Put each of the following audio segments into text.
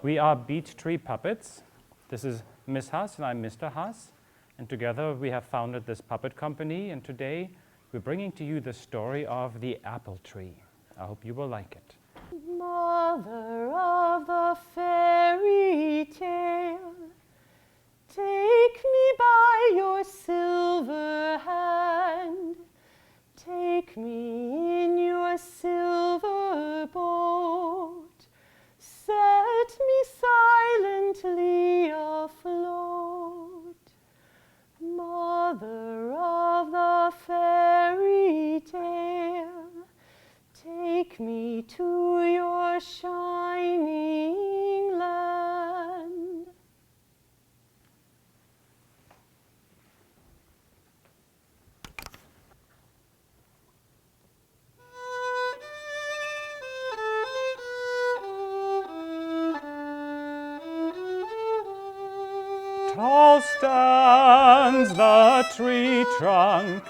We are Beechtree Puppets. This is Miss Haas and I'm Mr. Haas. And together we have founded this puppet company. And today we're bringing to you the story of the apple tree. I hope you will like it. Mother of the fairy tale, take me by your silver hand. Take me in your silver boat. Set me silently afloat. Mother of the fairy tale, take me to your shining land. Tall stands the tree trunk,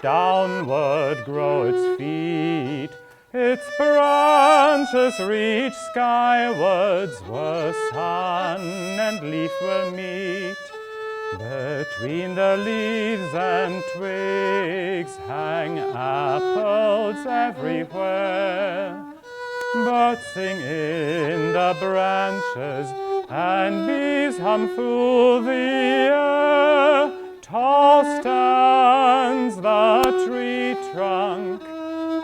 downward grow its feet. Its branches reach skywards where sun and leaf will meet. Between the leaves and twigs hang apples everywhere. Birds sing in the branches and bees hum through the air. Tall stands the tree trunk,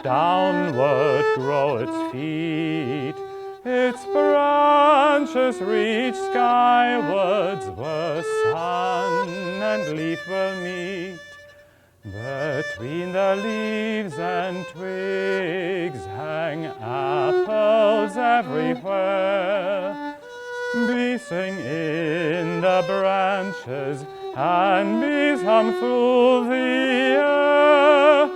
downward grow its feet. Its branches reach skywards where sun and leaf will meet. Between the leaves and twigs hang apples everywhere. Bees sing in the branches and bees hum through the air.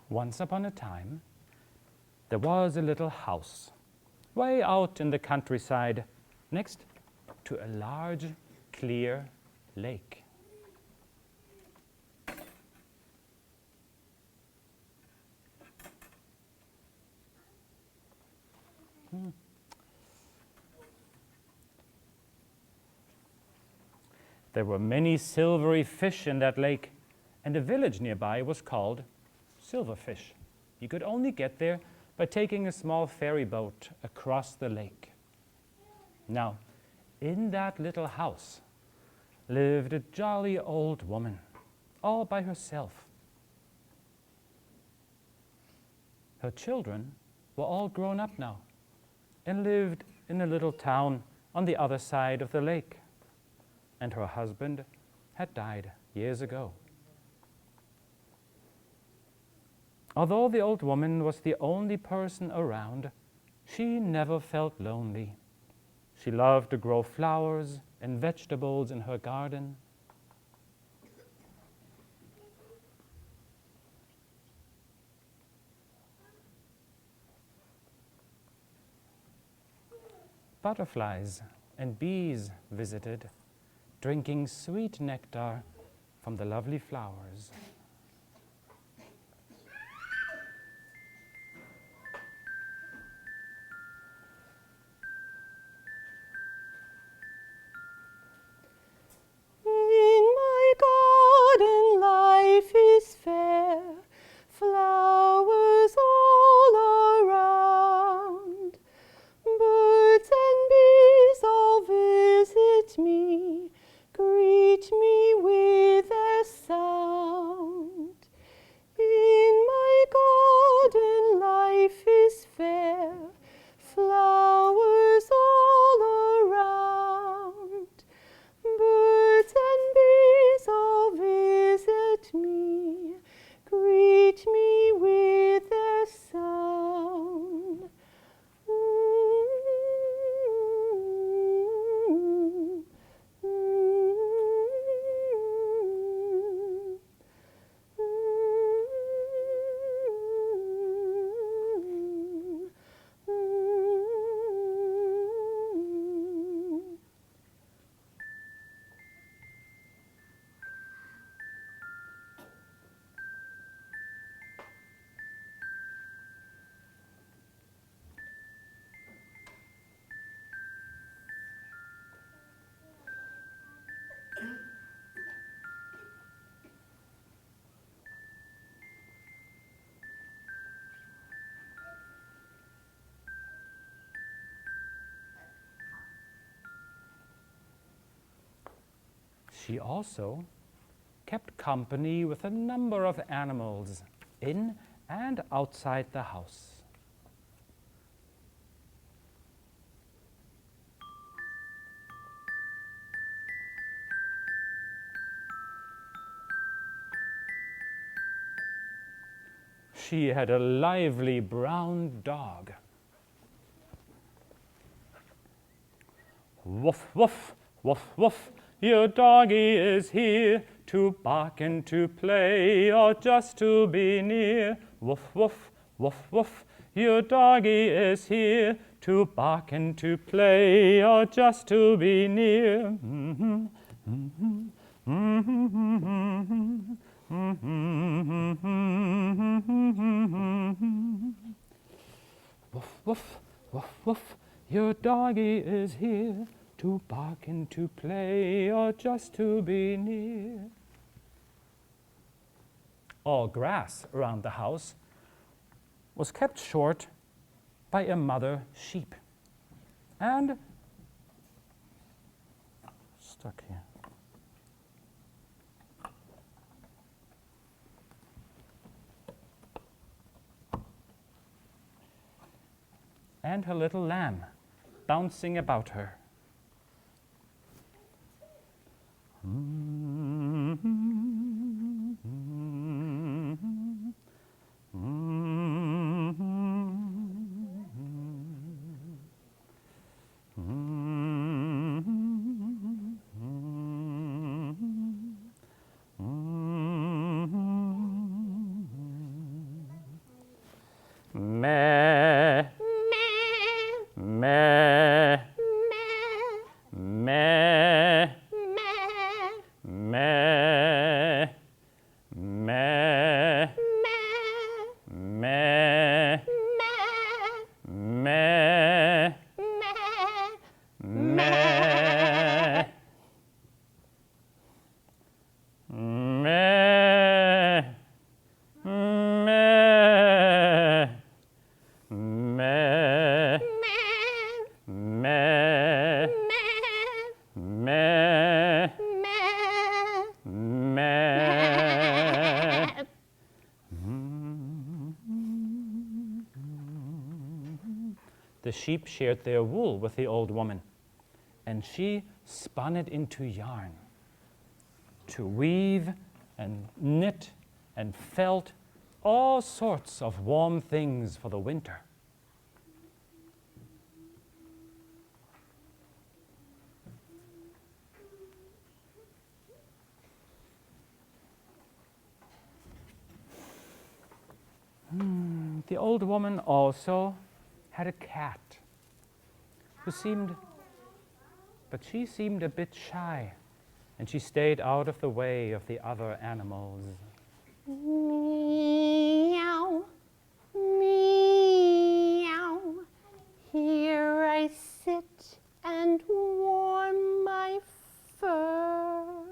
Once upon a time, there was a little house way out in the countryside next to a large, clear lake. There were many silvery fish in that lake, and a village nearby was called Silverfish. You could only get there by taking a small ferry boat across the lake. Now, in that little house lived a jolly old woman, all by herself. Her children were all grown up now and lived in a little town on the other side of the lake. And her husband had died years ago. Although the old woman was the only person around, she never felt lonely. She loved to grow flowers and vegetables in her garden. Butterflies and bees visited, drinking sweet nectar from the lovely flowers. In my garden life is fair, She also kept company with a number of animals in and outside the house. She had a lively brown dog. Woof, woof, woof, woof, your doggy is here to bark and to play or just to be near. Woof, woof, woof, woof, your doggy is here to bark and to play or just to be near. Mm-hmm, mm-hmm, mm-hmm, mm-hmm. Woof, woof, woof, woof, your doggy is here to bark and to play or just to be near. All grass around the house was kept short by a mother sheep. And stuck here. And her little lamb bouncing about her. Meh. Meh. Meh. Meh. Meh. Meh. Meh. Meh. Meh. Meh. Meh. Meh. Meh. The sheep shared their wool with the old woman, and she spun it into yarn to weave and knit and felt all sorts of warm things for the winter. The old woman also had a cat but she seemed a bit shy, and she stayed out of the way of the other animals. Meow, meow, here I sit and warm my fur.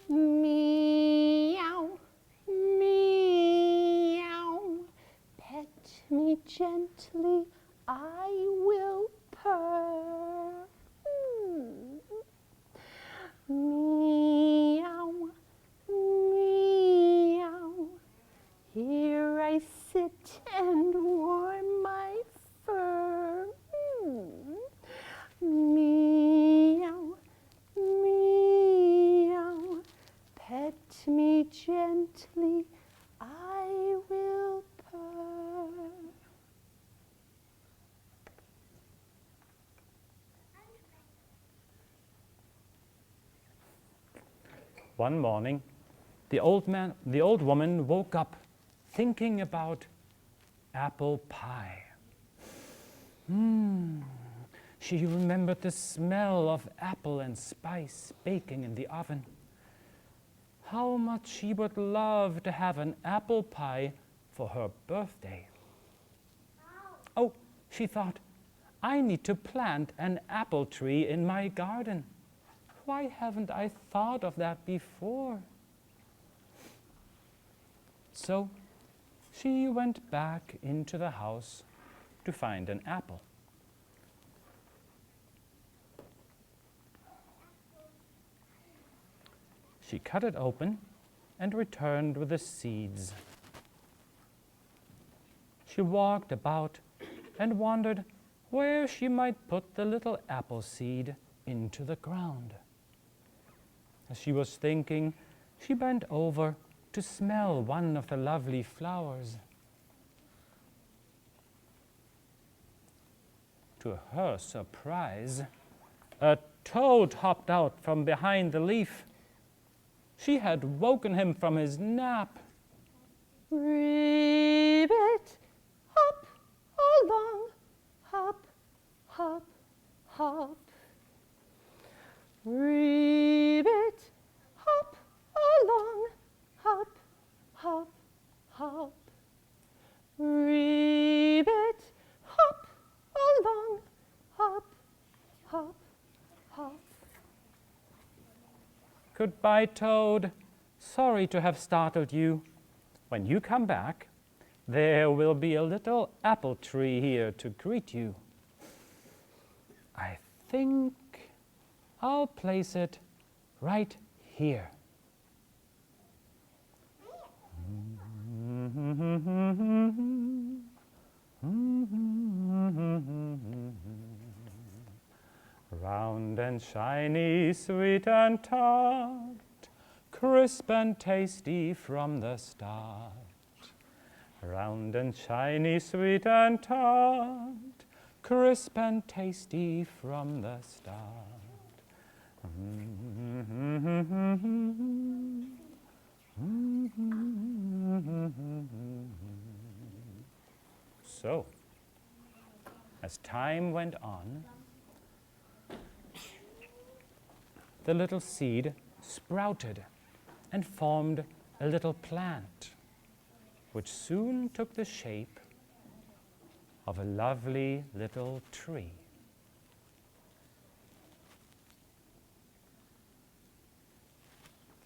Meow, meow, pet me gently, I will purr. Meow, meow, here I sit and warm my fur. Meow, meow, pet me gently, I will purr. One morning, the old woman woke up thinking about apple pie. She remembered the smell of apple and spice baking in the oven. How much she would love to have an apple pie for her birthday. Oh, she thought, I need to plant an apple tree in my garden. Why haven't I thought of that before? So she went back into the house to find an apple. She cut it open and returned with the seeds. She walked about and wondered where she might put the little apple seed into the ground. As she was thinking, she bent over to smell one of the lovely flowers. To her surprise, a toad hopped out from behind the leaf. She had woken him from his nap. Ribbit, hop along, hop, hop, hop. Ribbit, hop along, hop, hop, hop. Ribbit, hop along, hop, hop, hop. Goodbye, Toad. Sorry to have startled you. When you come back, there will be a little apple tree here to greet you. I think I'll place it right here. Round and shiny, sweet and tart, crisp and tasty from the start. Round and shiny, sweet and tart, crisp and tasty from the start. So, as time went on, the little seed sprouted and formed a little plant, which soon took the shape of a lovely little tree.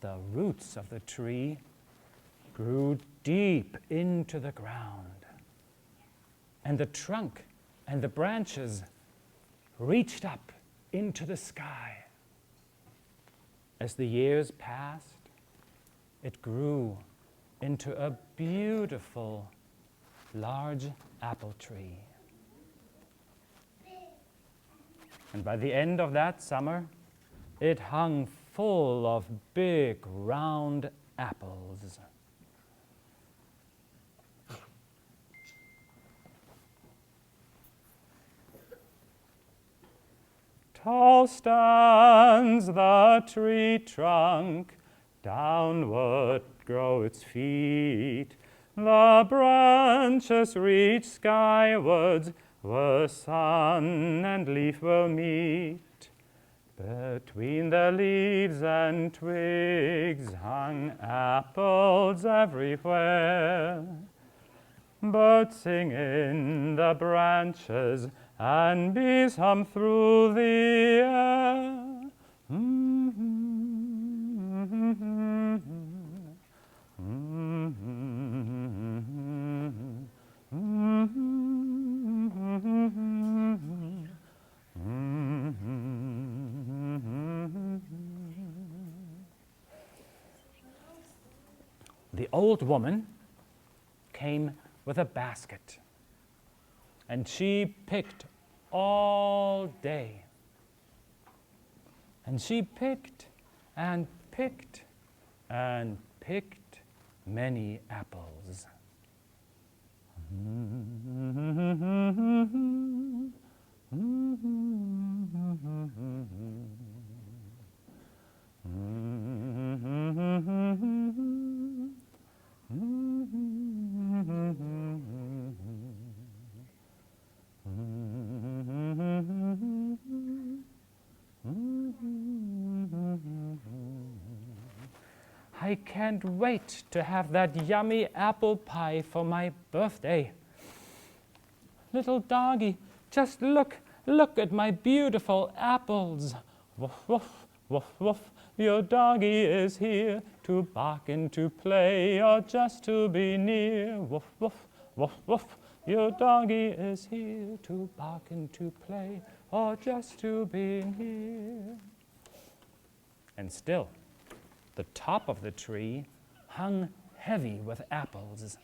The roots of the tree grew deep into the ground, and the trunk and the branches reached up into the sky. As the years passed, it grew into a beautiful, large apple tree. And by the end of that summer, it hung full of big, round apples. Tall stands the tree trunk, downward grow its feet. The branches reach skywards, where sun and leaf will meet. Between the leaves and twigs hung apples everywhere. Birds sing in the branches, and bees hum through the air. The old woman came with a basket, and she picked all day. And she picked and picked and picked many apples. I can't wait to have that yummy apple pie for my birthday. Little doggy, just look at my beautiful apples. Woof, woof, woof, woof. Your doggy is here to bark and to play, or just to be near. Woof, woof, woof, woof. Your doggy is here to bark and to play, or just to be near. And still, The top of the tree hung heavy with apples.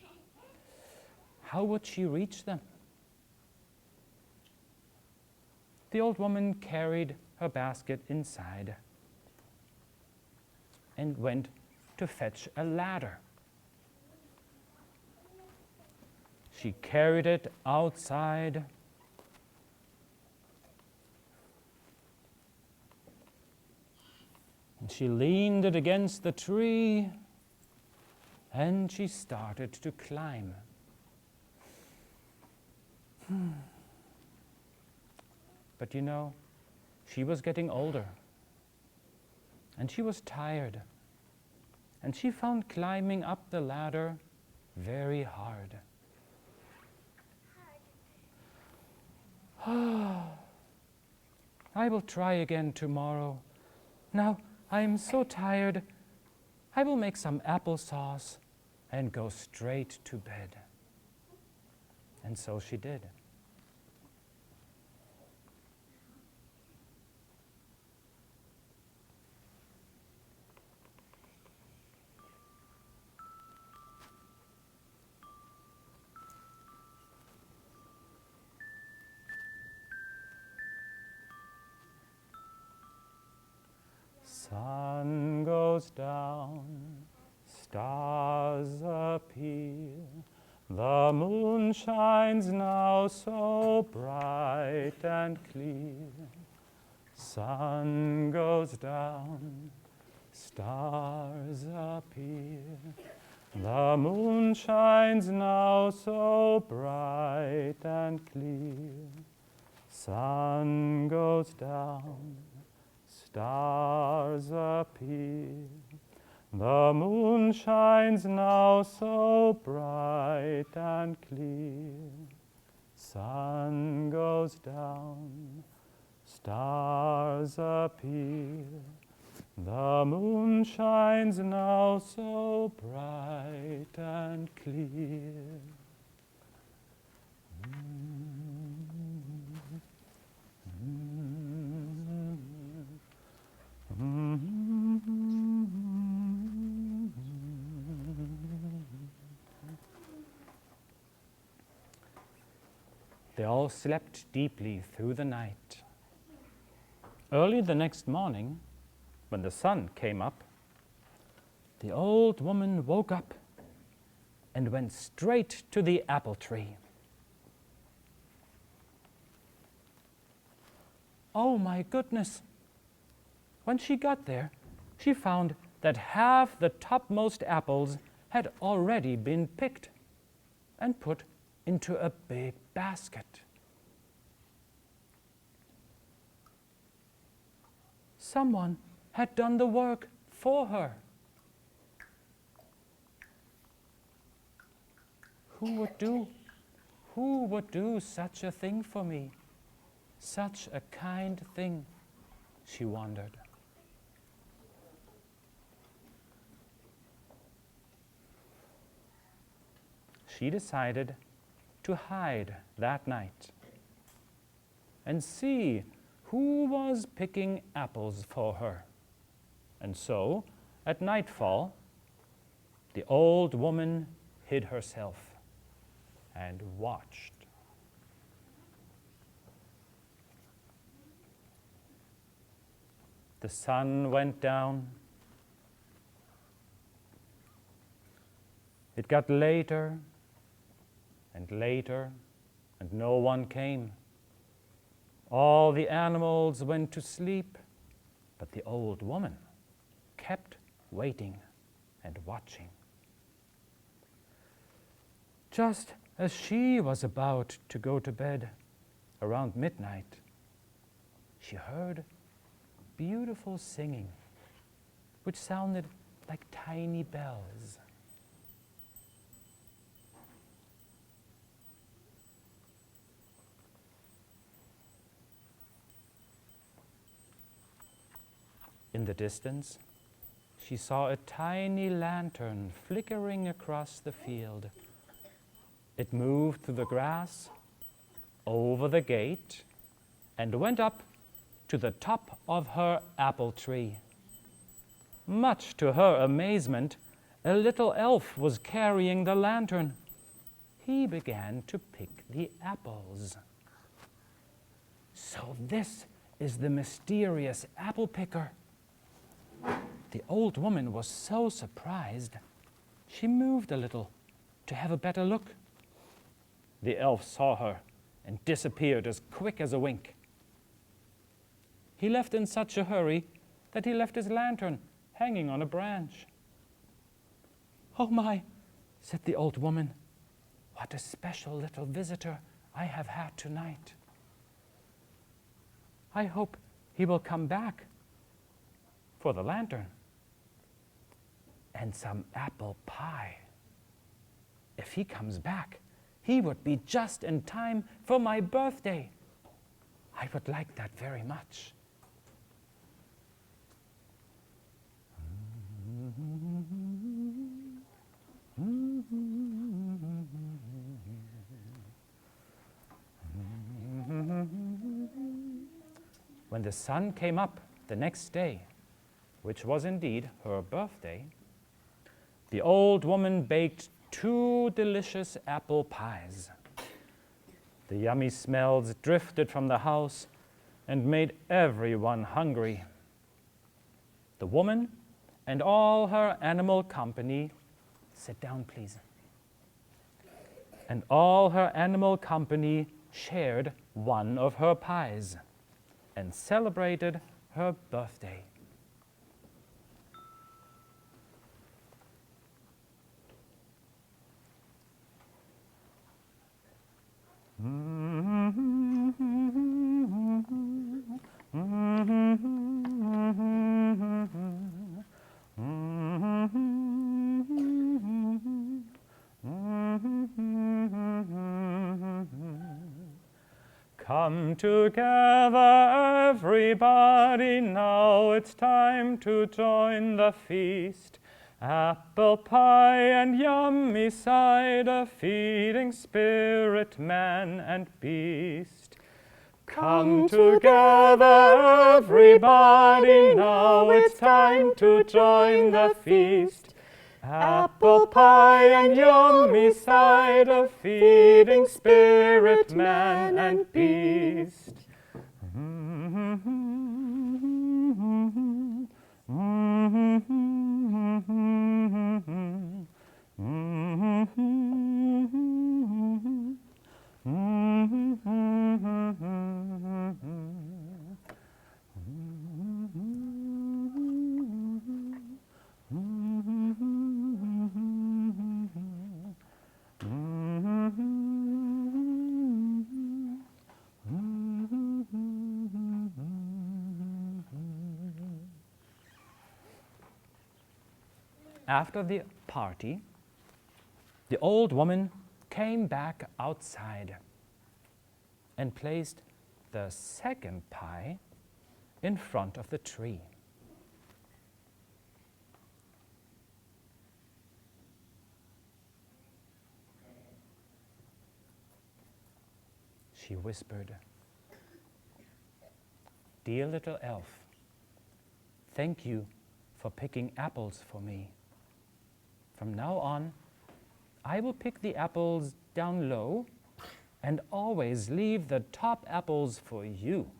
How would she reach them? The old woman carried her basket inside and went to fetch a ladder. She carried it outside. And she leaned it against the tree, and she started to climb. But you know, she was getting older, and she was tired, and she found climbing up the ladder very hard. I will try again tomorrow. Now, I am so tired. I will make some applesauce and go straight to bed. And so she did. Sun goes down, stars appear, the moon shines now so bright and clear. Sun goes down, stars appear, the moon shines now so bright and clear. Sun goes down, stars appear, the moon shines now so bright and clear. Sun goes down, stars appear, the moon shines now so bright and clear. They all slept deeply through the night. Early the next morning, when the sun came up, the old woman woke up and went straight to the apple tree. Oh my goodness! When she got there, she found that half the topmost apples had already been picked and put into a big basket. Someone had done the work for her. Who would do such a thing for me? Such a kind thing, she wondered. She decided to hide that night and see who was picking apples for her. And so, at nightfall, the old woman hid herself and watched. The sun went down. It got later and later, and no one came. All the animals went to sleep, but the old woman kept waiting and watching. Just as she was about to go to bed around midnight, she heard beautiful singing, which sounded like tiny bells. In the distance, she saw a tiny lantern flickering across the field. It moved through the grass, over the gate, and went up to the top of her apple tree. Much to her amazement, a little elf was carrying the lantern. He began to pick the apples. So this is the mysterious apple picker. The old woman was so surprised, she moved a little to have a better look. The elf saw her and disappeared as quick as a wink. He left in such a hurry that he left his lantern hanging on a branch. "Oh my," said the old woman, "what a special little visitor I have had tonight. I hope he will come back for the lantern and some apple pie. If he comes back, he would be just in time for my birthday. I would like that very much." When the sun came up the next day, which was indeed her birthday, the old woman baked 2 delicious apple pies. The yummy smells drifted from the house and made everyone hungry. The woman and all her animal company, sit down please, and all her animal company shared one of her pies and celebrated her birthday. Come together, everybody, now it's time to join the feast. Apple pie and yummy cider, feeding spirit, man and beast. Come together, everybody, now it's time to join the feast. Apple pie and yummy cider, feeding spirit, man and beast. After the party, the old woman came back outside and placed the second pie in front of the tree. She whispered, "Dear little elf, thank you for picking apples for me. From now on, I will pick the apples down low and always leave the top apples for you.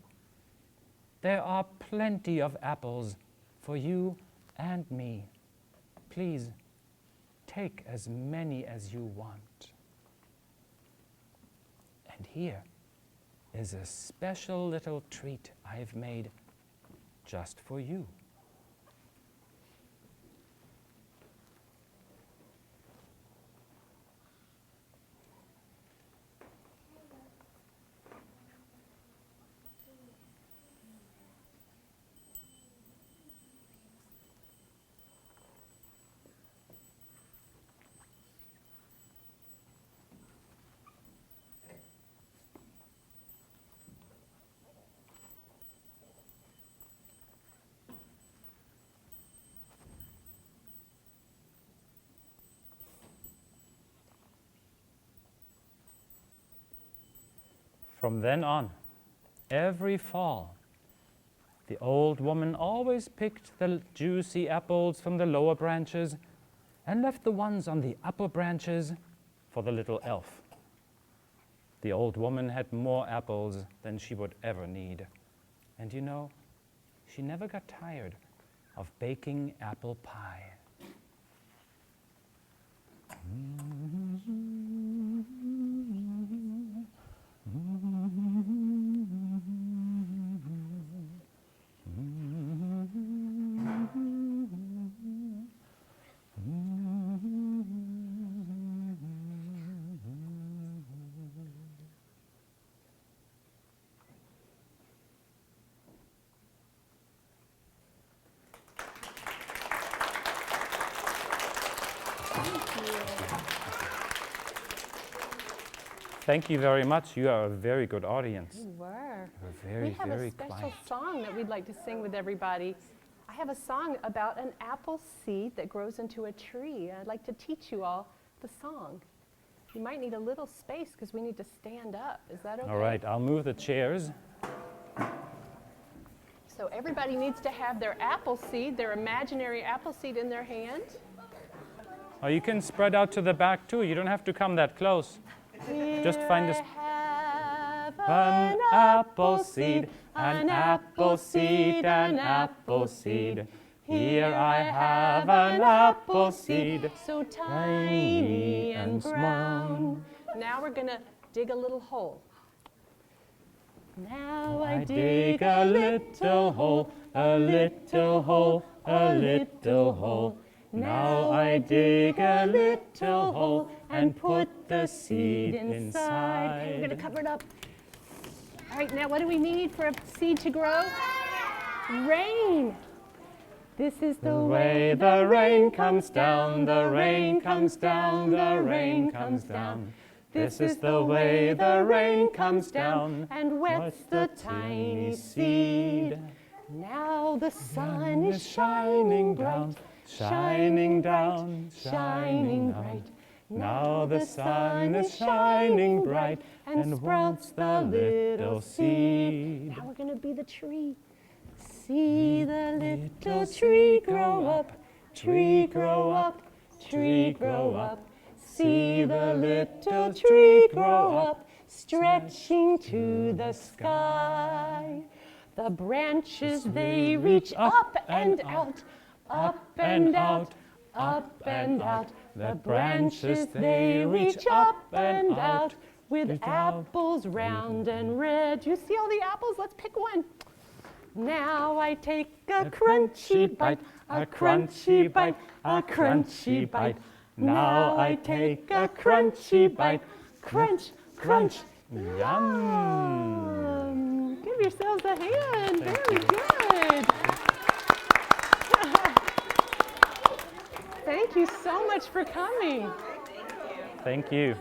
There are plenty of apples for you and me. Please take as many as you want. And here is a special little treat I've made just for you." From then on, every fall, The old woman always picked the juicy apples from the lower branches and left the ones on the upper branches for the little elf. The old woman had more apples than she would ever need. And you know, she never got tired of baking apple pie. Thank you very much. You are a very good audience. You were. You're very, We have very a special quiet. song that we'd like to sing with everybody. I have a song about an apple seed that grows into a tree. I'd like to teach you all the song. You might need a little space because we need to stand up. Is that okay? All right, I'll move the chairs. So everybody needs to have their apple seed, their imaginary apple seed in their hand. Oh, you can spread out to the back too. You don't have to come that close. Just find Here a I have an apple seed, an apple seed, an apple seed. Here I have an apple seed, so tiny and brown. small. Now we're going to dig a little hole. Now I dig a little hole, a little hole, a little hole. Now I dig a little hole and put the seed inside. We're going to cover it up. All right, now what do we need for a seed to grow? Rain. This is the way the rain comes down, the rain comes down, the rain comes down. This is the way the rain comes down and wets the tiny seed. Now the sun is shining bright, shining down, shining bright. Now the sun is shining bright and sprouts the little seed. Now we're going to be the tree. See the little tree grow up, tree grow up, tree grow up. See the little tree grow up, stretching to the sky. The branches, they reach up and out, up and out, up and out. The branches, they reach up and out with apples round and red. You see all the apples? Let's pick one. Now I take a crunchy bite, a crunchy bite, a crunchy bite. Now I take a crunchy bite, crunch, crunch, Yum! Give yourselves a hand. Very good. Thank you so much for coming. Thank you.